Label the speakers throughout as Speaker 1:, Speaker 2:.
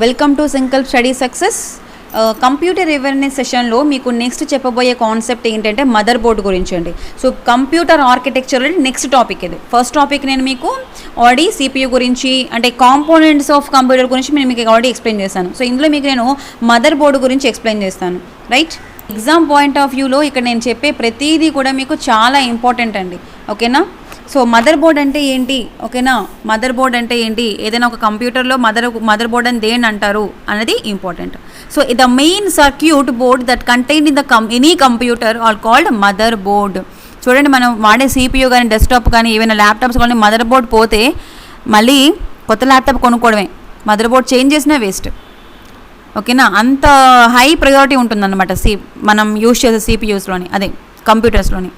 Speaker 1: Welcome to Sankalp study success. Computer awareness సెషన్లో మీకు next చెప్పబోయే కాన్సెప్ట్ ఏంటంటే మదర్ బోర్డ్ గురించి అండి. So computer architecture next topic ఇది. ఫస్ట్ టాపిక్ నేను మీకు ఆల్రెడీ సిపియూ గురించి అంటే కాంపోనెంట్స్ ఆఫ్ కంప్యూటర్ గురించి నేను మీకు ఆల్రెడీ ఎక్స్ప్లెయిన్ చేశాను. సో ఇందులో మీకు నేను మదర్ బోర్డు గురించి ఎక్స్ప్లెయిన్ చేస్తాను. రైట్, ఎగ్జామ్ పాయింట్ ఆఫ్ వ్యూలో ఇక్కడ నేను చెప్పే ప్రతిదీ కూడా మీకు చాలా ఇంపార్టెంట్ అండి. ఓకేనా? సో మదర్ బోర్డ్ అంటే ఏంటి, ఓకేనా, మదర్ బోర్డ్ అంటే ఏంటి, ఏదైనా ఒక కంప్యూటర్లో మదర్ బోర్డ్ అని దేని అంటారు అనేది important. So the main circuit board that contained in the any computer are called mother board. చూడండి, మనం వాడే సిపియూ కానీ డెస్క్టాప్ కానీ ఏవైనా ల్యాప్టాప్స్ కానీ మదర్ బోర్డ్ పోతే మళ్ళీ కొత్త ల్యాప్టాప్ కొనుక్కోవడమే, మదర్ బోర్డ్ చేంజ్ చేసినా వేస్ట్. ఓకేనా? అంత హై ప్రయారిటీ ఉంటుందన్నమాట మనం యూజ్ చేసే సిపియూస్లోని, అదే కంప్యూటర్స్లోని.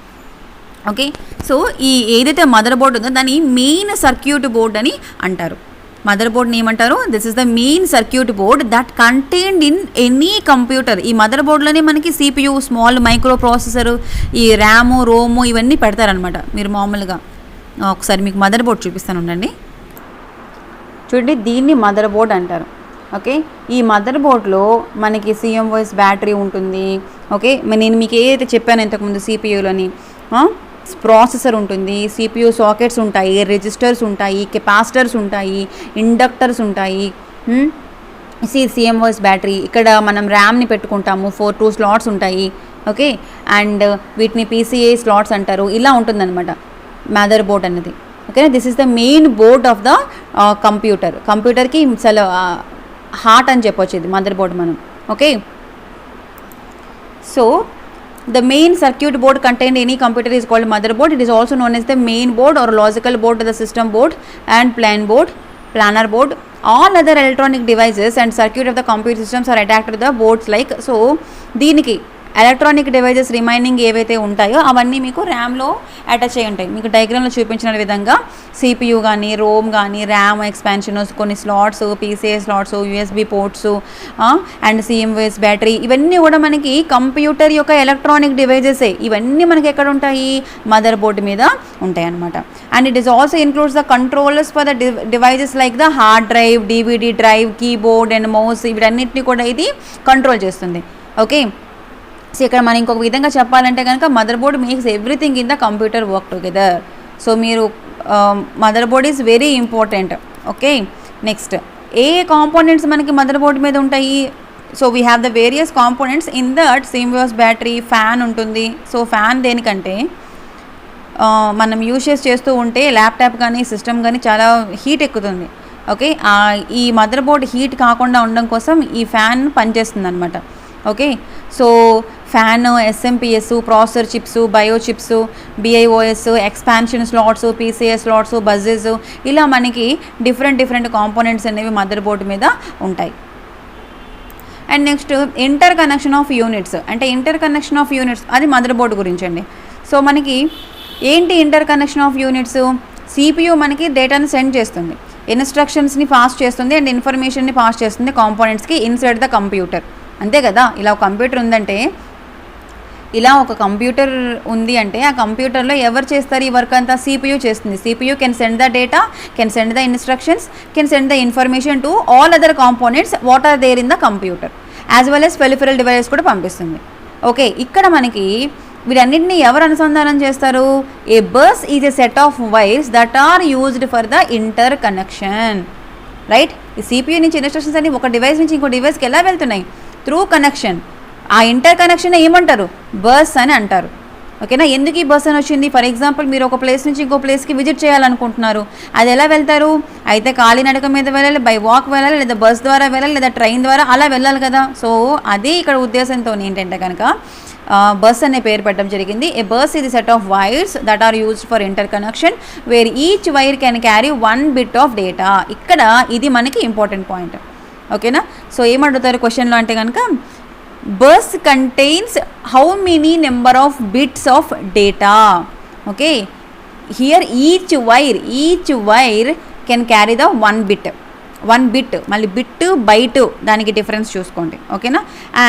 Speaker 1: ఓకే, సో ఈ ఏదైతే మదర్ బోర్డ్ ఉందో దాన్ని మెయిన్ సర్క్యూట్ బోర్డ్ అని అంటారు. మదర్ బోర్డ్ని ఏమంటారు? This is the main circuit board that contained in any computer. ఈ మదర్ బోర్డ్లోనే మనకి సిపియూ, స్మాల్ మైక్రో ప్రాసెసర్, ఈ ర్యాము, రోము ఇవన్నీ పెడతారనమాట. మీరు మామూలుగా ఒకసారి మీకు మదర్ బోర్డ్ చూపిస్తాను ఉండండి. చూడండి, దీన్ని మదర్ బోర్డ్ అంటారు. ఓకే, ఈ మదర్ బోర్డ్లో మనకి CMOS బ్యాటరీ ఉంటుంది. ఓకే, నేను మీకు ఏదైతే చెప్పాను ఇంతకుముందు సిపియూలోని ప్రాసెసర్ ఉంటుంది, సిపియూ సాకెట్స్ ఉంటాయి, రెజిస్టర్స్ ఉంటాయి, కెపాసిటర్స్ ఉంటాయి, ఇండక్టర్స్ ఉంటాయి. CMOS బ్యాటరీ, ఇక్కడ మనం ర్యామ్ని పెట్టుకుంటాము, 2 స్లాట్స్ ఉంటాయి. ఓకే, అండ్ వీటిని PCI స్లాట్స్ అంటారు. ఇలా ఉంటుందన్నమాట మదర్ బోర్డ్ అనేది. ఓకేనా? This is the main board of the కంప్యూటర్కి చాలా హార్ట్ అని చెప్పొచ్చు ఇది మదర్ బోర్డ్ మనం. Okay, so the main circuit board contained in any computer is called motherboard. It is also known as the main board or logical board, the system board and planar board. All other electronic devices and circuit of the computer systems are attached to the boards like. So దీనికి electronic devices remaining ఏవైతే ఉంటాయో అవన్నీ మీకు ర్యామ్లో attach అయ్యి ఉంటాయి. మీకు డయాగ్రామ్లో చూపించిన విధంగా సిపియూ కానీ, రోమ్ కానీ, ర్యామ్ ఎక్స్పాన్షన్, కొన్ని slots, PCI slots, USB ports and CMOS battery, ఇవన్నీ కూడా మనకి కంప్యూటర్ యొక్క ఎలక్ట్రానిక్ డివైజెసే. ఇవన్నీ మనకి ఎక్కడ ఉంటాయి? మదర్ బోర్డు మీద ఉంటాయి అన్నమాట. And it is also includes the controllers for the devices like the hard drive, DVD drive, keyboard and mouse, వీటన్నిటిని కూడా ఇది కంట్రోల్ చేస్తుంది. ఓకే, సో ఇక్కడ మనం ఇంకొక విధంగా చెప్పాలంటే కనుక mother board makes everything in the computer work together. So మీరు mother board is very important. Okay, next ఏ కాంపోనెంట్స్ మనకి మదర్ బోర్డ్ మీద ఉంటాయి? So we have the various components in that. CMOS battery, fan ఉంటుంది. So fan దేనికంటే మనం use చేస్తూ ఉంటే ల్యాప్టాప్ కానీ సిస్టమ్ కానీ చాలా హీట్ ఎక్కుతుంది. ఓకే, ఈ మదర్ బోర్డ్ హీట్ కాకుండా ఉండడం కోసం ఈ ఫ్యాన్ పనిచేస్తుంది అనమాట. Okay, so fan, SMPS, processor chips, bio chips, BIOS, expansion slots, PCI slots, buses, ఇలా మనకి డిఫరెంట్ కాంపోనెంట్స్ అనేవి మదర్ బోర్డు మీద ఉంటాయి. And next interconnection of units. అంటే ఇంటర్ కనెక్షన్ ఆఫ్ యూనిట్స్ అది మదర్ బోర్డు గురించి అండి. సో మనకి ఏంటి interconnection of units? CPU మనకి డేటాను సెండ్ చేస్తుంది, ఇన్స్ట్రక్షన్స్ని పాస్ చేస్తుంది అండ్ ఇన్ఫర్మేషన్ని పాస్ చేస్తుంది కాంపోనెంట్స్కి ఇన్సైడ్ ద కంప్యూటర్. అంతే కదా? ఇలా ఒక కంప్యూటర్ ఉందంటే, ఇలా ఒక కంప్యూటర్ ఉంది అంటే ఆ కంప్యూటర్లో ఎవరు చేస్తారు ఈ వర్క్ అంతా? CPU చేస్తుంది. CPU can send the data, can send the instructions, can send the information to all other components what are there in the computer, as well as peripheral devices కూడా పంపిస్తుంది. ఓకే, ఇక్కడ మనకి వీటన్నింటినీ ఎవరు అనుసంధానం చేస్తారు? A bus is a set of wires that are used for the interconnection. Right, ఈ CPU నుంచి ఇన్స్ట్రక్షన్స్ అన్ని ఒక డివైస్ నుంచి ఇంకో డివైస్కి ఎలా వెళ్తున్నాయి? Through connection. ఆ ఇంటర్ కనెక్షన్ ఏమంటారు? బస్ అని అంటారు. ఓకేనా? ఎందుకు ఈ బస్ అని వచ్చింది? ఫర్ ఎగ్జాంపుల్ మీరు ఒక ప్లేస్ నుంచి ఇంకో ప్లేస్కి విజిట్ చేయాలనుకుంటున్నారు, అది ఎలా వెళ్తారు? అయితే కాలినడక మీద వెళ్ళాలి, బై వాక్ వెళ్ళాలి, లేదా బస్ ద్వారా వెళ్ళాలి, లేదా ట్రైన్ ద్వారా అలా వెళ్ళాలి కదా. సో అదే ఇక్కడ ఉద్దేశంతో ఏంటంటే కనుక బస్ అనే పేరు పెట్టడం జరిగింది. ఏ బస్ ఇది set of wires that are used for interconnection where each wire can carry 1 bit of data. ఇక్కడ ఇది మనకి ఇంపార్టెంట్ పాయింట్. ఓకేనా? సో ఏమడుగుతారు క్వశ్చన్లో అంటే కనుక bus contains how many number of bits of data. Okay, here each wire can carry the 1 bit. 1 bit, మళ్ళీ bit byte దానికి డిఫరెన్స్ చూసుకోండి, ఓకేనా.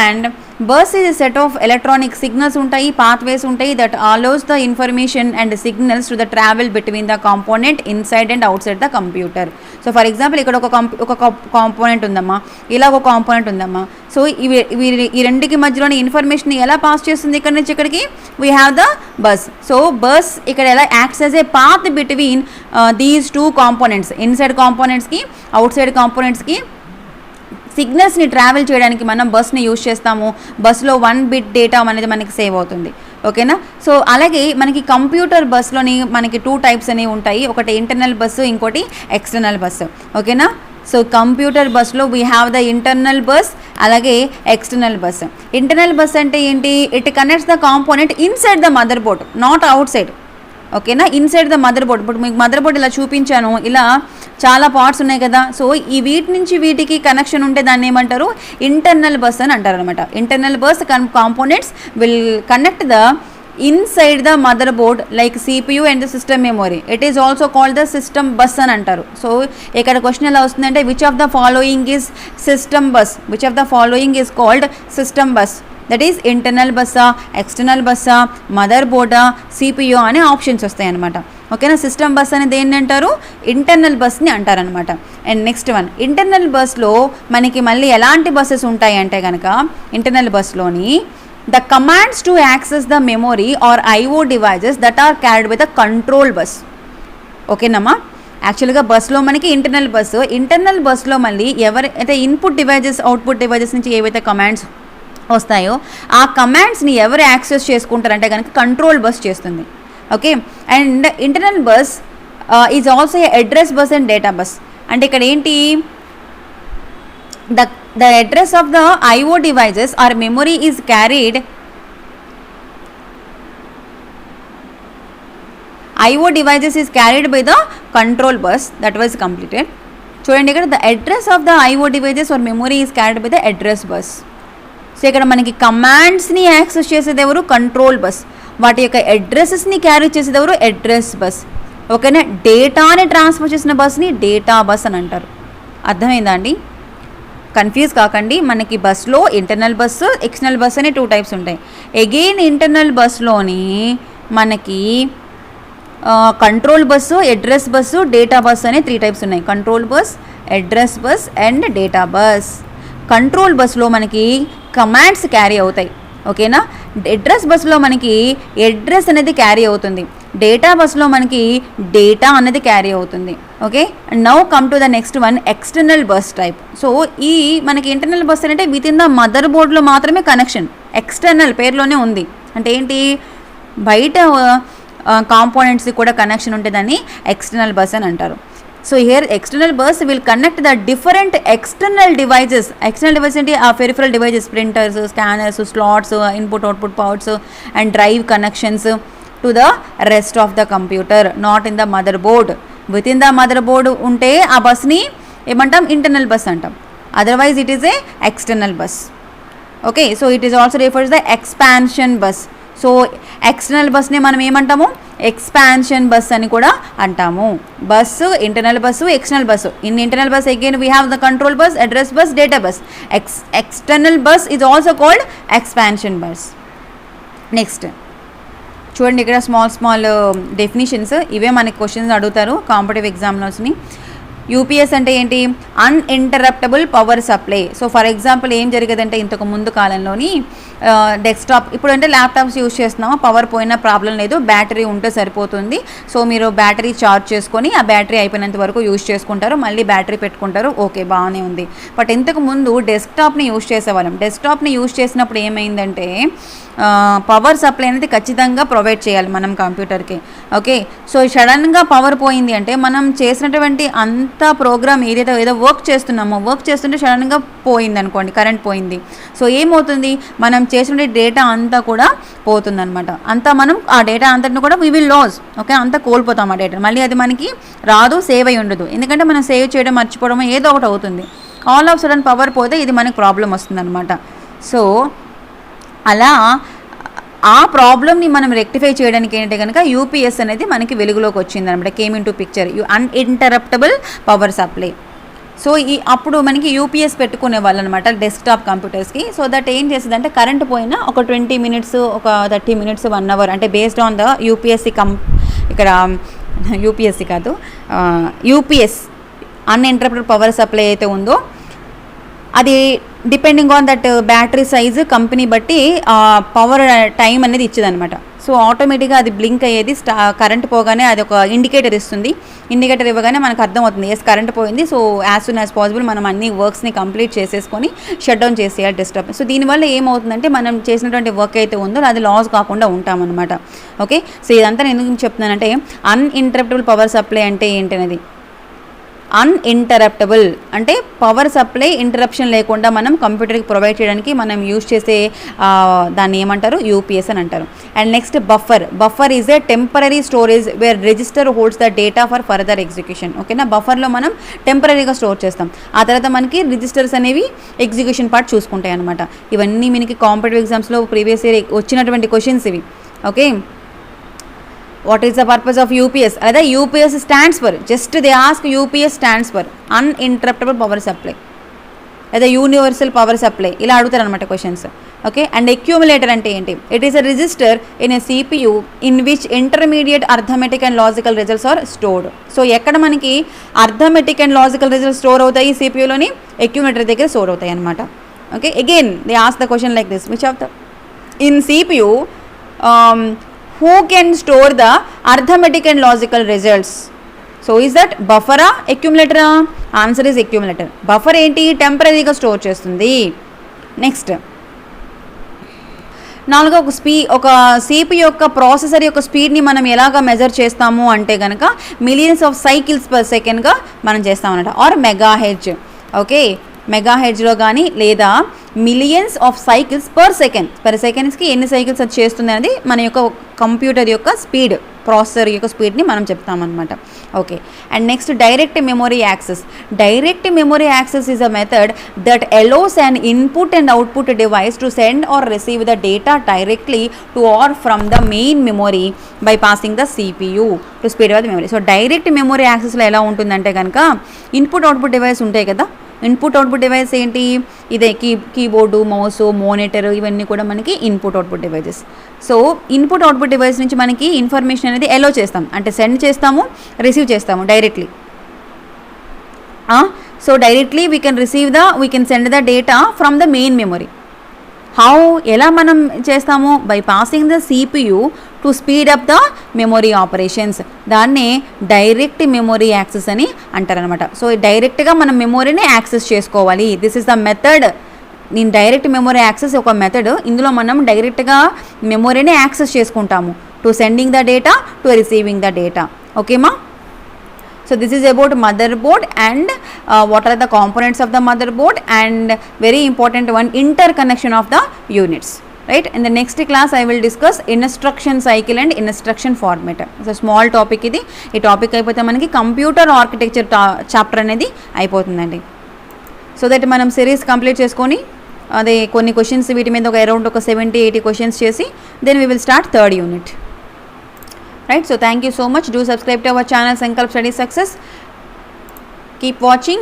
Speaker 1: And bus is set of electronic signals ఉంటాయి, పాత్వేస్ ఉంటాయి that allows the information and signals to the travel between the component inside and out side the computer. So for example ఇక్కడ ఒక component ఉందమ్మా, ఇలా ఒక component ఉందమ్మా. So ఈ రెండుకి మధ్యలోని ఇన్ఫర్మేషన్ ఎలా పాస్ చేస్తుంది ఇక్కడ నుంచి ఇక్కడికి? We have the bus. So bus ఇక్కడ ఎలా acts as a path between these 2 components, inside కాంపోనెంట్స్కి అవుట్ సైడ్ కాంపోనెంట్స్కి సిగ్నల్స్ని ట్రావెల్ చేయడానికి మనం బస్ని యూజ్ చేస్తాము. బస్లో 1 బిట్ డేటా అనేది మనకి సేవ్ అవుతుంది, ఓకేనా. సో అలాగే మనకి కంప్యూటర్ బస్లోని మనకి 2 టైప్స్ అనేవి ఉంటాయి, ఒకటి ఇంటర్నల్ బస్సు, ఇంకోటి ఎక్స్టర్నల్ బస్సు, ఓకేనా. సో కంప్యూటర్ బస్లో we have the internal bus, అలాగే ఎక్స్టర్నల్ బస్. ఇంటర్నల్ బస్ అంటే ఏంటి? It connects the component inside the motherboard, not outside, ఓకేనా. Inside the motherboard. ఇప్పుడు మీకు మదర్ బోర్డ్ ఇలా చూపించాను, ఇలా చాలా పార్ట్స్ ఉన్నాయి కదా. సో ఈ వీటి నుంచి వీటికి కనెక్షన్ ఉంటే దాన్ని ఏమంటారు? ఇంటర్నల్ బస్ అని అంటారు అనమాట. Internal bus components will connect the inside the motherboard like CPU and the system memory. It is also called the system bus అని అంటారు. సో ఇక్కడ క్వశ్చన్ ఎలా వస్తుందంటే which of the following is system bus, which of the following is called system bus, that is internal బస్సా, external బస్సా, మదర్ బోర్డా, CPU అనే ఆప్షన్స్ వస్తాయి అనమాట, ఓకేనా. సిస్టమ్ బస్ అనేది ఏంటి అంటారు? ఇంటర్నల్ బస్ని అంటారనమాట. అండ్ నెక్స్ట్ వన్, ఇంటర్నల్ బస్లో మనకి మళ్ళీ ఎలాంటి బస్సెస్ ఉంటాయి అంటే కనుక ఇంటర్నల్ బస్లోని the commands to access the memory or IO devices that are carried with the control bus, ఓకేనమ్మా. యాక్చువల్గా బస్లో మనకి ఇంటర్నల్ బస్లో మళ్ళీ ఎవరైతే ఇన్పుట్ డివైజెస్ అవుట్పుట్ డివైజెస్ నుంచి ఏవైతే కమాండ్స్ వస్తాయో ఆ కమాండ్స్ని ఎవరు యాక్సెస్ చేసుకుంటారంటే కనుక కంట్రోల్ బస్ చేస్తుంది, okay. And internal bus is also address bus and data bus. అంటే ఇక్కడ ఏంటి? the address of the IO devices or memory is carried IO devices is carried by the control bus. That was completed. చూడండి ఇక్కడ the address of the IO devices or memory is carried by the address bus. So ఇక్కడ మనకి కమాండ్స్ని access చేసేది ఎవరు? Control bus. వాటి యొక్క అడ్రసెస్ని carry చేసేది ఎవరు? అడ్రస్ బస్, ఓకేనా. డేటాని ట్రాన్స్ఫర్ చేసిన బస్ని డేటా బస్ అని అంటారు. అర్థమైందా అండి? కన్ఫ్యూజ్ కాకండి. మనకి బస్లో ఇంటర్నల్ బస్సు, ఎక్స్టర్నల్ బస్ అనే 2 టైప్స్ ఉంటాయి. అగైన్ ఇంటర్నల్ బస్లోని మనకి control bus, address bus, data bus అనే 3 టైప్స్ ఉన్నాయి. Control bus, address bus and data bus. Control బస్లో మనకి కమాండ్స్ క్యారీ అవుతాయి, ఓకేనా. అడ్రస్ బస్లో మనకి అడ్రస్ అనేది క్యారీ అవుతుంది. డేటా బస్లో మనకి డేటా అనేది క్యారీ అవుతుంది, okay. And now come to the next one, external bus type. So ఈ మనకి ఇంటర్నల్ బస్ అంటే విత్ ఇన్ ద మదర్ బోర్డ్లో మాత్రమే కనెక్షన్, ఎక్స్టర్నల్ పేరులోనే ఉంది. అంటే ఏంటి? బయట కాంపోనెంట్స్కి కూడా కనెక్షన్ ఉంటే దాన్ని ఎక్స్టర్నల్ బస్ అని అంటారు. So here external bus will connect the different external devices. External device అంటే ఆ peripheral devices, printers, scanners, slots, input output ports and drive connections to the rest of the computer, not in the motherboard. Within the motherboard ఉంటే ఆ బస్ని ఏమంటాం? Internal bus అంటాం. Otherwise it is a external bus, okay. So it is also refers the expansion bus. So external బస్ని మనం ఏమంటాము? Expansion bus అని కూడా అంటాము. Bus, internal bus, external bus. In internal bus again we have the control bus, address bus, data bus. External bus is also called expansion bus. Next చూడండి ఇక్కడ small definitions. ఇవే మనకి questions అడుగుతారు competitive ఎగ్జామ్స్ని. UPS అంటే ఏంటి? Uninterruptible power supply. So for example ఏం జరిగేదంటే ఇంతకు ముందు కాలంలోని డెస్క్టాప్, ఇప్పుడు అంటే ల్యాప్టాప్స్ యూజ్ చేస్తున్నాము, పవర్ పోయినా ప్రాబ్లం లేదు, బ్యాటరీ ఉంటే సరిపోతుంది. సో మీరు బ్యాటరీ ఛార్జ్ చేసుకొని ఆ బ్యాటరీ అయిపోయినంత వరకు యూజ్ చేసుకుంటారు, మళ్ళీ బ్యాటరీ పెట్టుకుంటారు, ఓకే బాగానే ఉంది. బట్ ఇంతకు ముందు డెస్క్టాప్ని యూజ్ చేసేవాళ్ళం. డెస్క్టాప్ని యూజ్ చేసినప్పుడు ఏమైందంటే పవర్ సప్లై అనేది ఖచ్చితంగా ప్రొవైడ్ చేయాలి మనం కంప్యూటర్కి, ఓకే. సో సడన్గా పవర్ పోయింది అంటే మనం చేసినటువంటి అంత ప్రోగ్రామ్ ఏదో వర్క్ చేస్తున్నామో, వర్క్ చేస్తుంటే సడన్గా పోయింది అనుకోండి, కరెంట్ పోయింది. సో ఏమవుతుంది? మనం చేసిన డేటా అంతా కూడా పోతుందన్నమాట. అంతా మనం ఆ డేటా అంతటిని కూడా వీ విల్ లాస్, ఓకే. అంతా కోల్పోతాం ఆ డేటా. మళ్ళీ అది మనకి రాదు, సేవ్ అయి ఉండదు. ఎందుకంటే మనం సేవ్ చేయడం మర్చిపోవడం ఏదో ఒకటి అవుతుంది. ఆల్ ఆఫ్ సడన్ పవర్ పోతే ఇది మనకు ప్రాబ్లం వస్తుందన్నమాట. సో అలా ఆ ప్రాబ్లమ్ని మనం రెక్టిఫై చేయడానికి ఏంటంటే కనుక యూపీఎస్ అనేది మనకి వెలుగులోకి వచ్చింది అనమాట. Came into picture, uninterruptible power supply. So అప్పుడు మనకి యూపీఎస్ పెట్టుకునే వాళ్ళు అనమాట డెస్క్టాప్ కంప్యూటర్స్కి. సో దట్ ఏం చేస్తుందంటే కరెంట్ పోయినా ఒక 20 minutes, ఒక 30 minutes, 1 hour అంటే బేస్డ్ ఆన్ ద యూపీఎస్సి ఇక్కడ యూపీఎస్సి కాదు, యూపీఎస్ అన్ఇంటరప్టెడ్ పవర్ సప్లై అయితే ఉందో అది depending on that battery size company బట్టి పవర్ టైం అనేది ఇచ్చేదనమాట. సో ఆటోమేటిక్గా అది బ్లింక్ అయ్యేది, కరెంట్ పోగానే అది ఒక ఇండికేటర్ ఇస్తుంది. ఇండికేటర్ ఇవ్వగానే మనకు అర్థమవుతుంది ఎస్ కరెంట్ పోయింది. So as soon as possible మనం అన్ని వర్క్స్ని కంప్లీట్ చేసేసుకొని షట్ డౌన్ చేసేయాలి డెస్క్టాప్. సో దీనివల్ల ఏమవుతుందంటే మనం చేసినటువంటి వర్క్ అయితే ఉందో అది లాస్ కాకుండా ఉంటామన్నమాట. ఓకే, సో ఇదంతా నేను ఎందుకు చెప్తున్నానంటే అన్ఇంటరప్టబుల్ పవర్ సప్లై అంటే ఏంటనేది. అన్ఇంటరప్టబుల్ అంటే పవర్ సప్లై ఇంటరప్షన్ లేకుండా మనం కంప్యూటర్కి ప్రొవైడ్ చేయడానికి మనం యూజ్ చేసే దాన్ని ఏమంటారు, యూపీఎస్ అని అంటారు. And next buffer is a temporary storage where register holds the data for further execution. ఓకేనా, బఫర్లో మనం టెంపరీగా స్టోర్ చేస్తాం, ఆ తర్వాత మనకి రిజిస్టర్స్ అనేవి ఎగ్జిక్యూషన్ పార్ట్ చూసుకుంటాయి అనమాట. ఇవన్నీ మనకి కాంపిటేటివ్ ఎగ్జామ్స్లో ప్రీవియస్ ఇయర్ వచ్చినటువంటి క్వశ్చన్స్ ఇవి. Okay, what is the purpose of UPS? Either UPS stands for, just they ask UPS stands for uninterruptible power supply, either universal power supply, ఇలా అడుగుతారు అనమాట క్వశ్చన్స్. ఓకే, అండ్ అక్యూములేటర్ అంటే ఏంటి? It is a register in a CPU in which intermediate arithmetic and logical results are stored. So ఎక్కడ మనకి arithmetic and logical results store అవుతాయి CPUలోని, accumulator దగ్గర స్టోర్ అవుతాయి అనమాట. Okay, again they ask the question like this, which of the in CPU who can store the arithmetic and logical results? So is that buffer ఆ accumulator ఆ? Answer is accumulator. Buffer ఏంటి? టెంపరీగా store చేస్తుంది. Next నాలుగో ఒక CPU యొక్క processor యొక్క స్పీడ్ని మనం ఎలాగ మెజర్ చేస్తాము అంటే కనుక మిలియన్స్ ఆఫ్ సైకిల్స్ పర్ సెకండ్గా మనం చేస్తామన్నమాట, ఆర్ మెగాహెర్ట్జ్. ఓకే, మెగాహెర్ట్జ్లో కానీ లేదా మిలియన్స్ ఆఫ్ సైకిల్స్ పర్ సెకండ్స్కి ఎన్ని సైకిల్స్ అది చేస్తుంది అనేది మన యొక్క కంప్యూటర్ యొక్క స్పీడ్, ప్రాసెసర్ యొక్క స్పీడ్ని మనం చెప్తామన్నమాట. Okay, and next direct memory access. Direct memory access is a method that allows an input and output device to send or receive the data directly to or from the main memory bypassing the CPU to speed of the memory. So direct memory యాక్సెస్లో ఎలా ఉంటుందంటే కనుక input output device ఉంటాయి కదా, input output device ఏంటి? ఇదే keyboard, mouse, monitor, ఇవన్నీ కూడా మనకి input output devices. So input output device నుంచి మనకి ఇన్ఫర్మేషన్ అనేది ఎలో చేస్తాం, అంటే సెండ్ చేస్తాము, రిసీవ్ చేస్తాము directly. So directly we can send the data from the main memory. How, ఎలా మనం చేస్తాము? Bypassing the CPU to speed up the memory operations. దాన్నే డైరెక్ట్ మెమొరీ యాక్సెస్ అని అంటారనమాట. సో డైరెక్ట్గా మనం మెమొరీని యాక్సెస్ చేసుకోవాలి. This is the method. నేను డైరెక్ట్ మెమొరీ యాక్సెస్ ఒక మెథడ్, ఇందులో మనం డైరెక్ట్గా మెమొరీని యాక్సెస్ చేసుకుంటాము to sending the data, to receiving the data. ఓకేమా? So this is about motherboard and what are the components of the motherboard, and very important one, interconnection of the units. Right, in the next class I will discuss instruction cycle and instruction format. So small topic ఇది. ఈ topic అయిపోతే మనకి computer architecture chapter అనేది అయిపోతుందండి. So that మనం series complete చేసుకొని అదే కొన్ని క్వశ్చన్స్ వీటి మీద ఒక అరౌండ్ ఒక 70-80 క్వశ్చన్స్ చేసి then we will start third unit. Right, so thank you so much. Do subscribe to our channel Sankalp Study Success. Keep watching.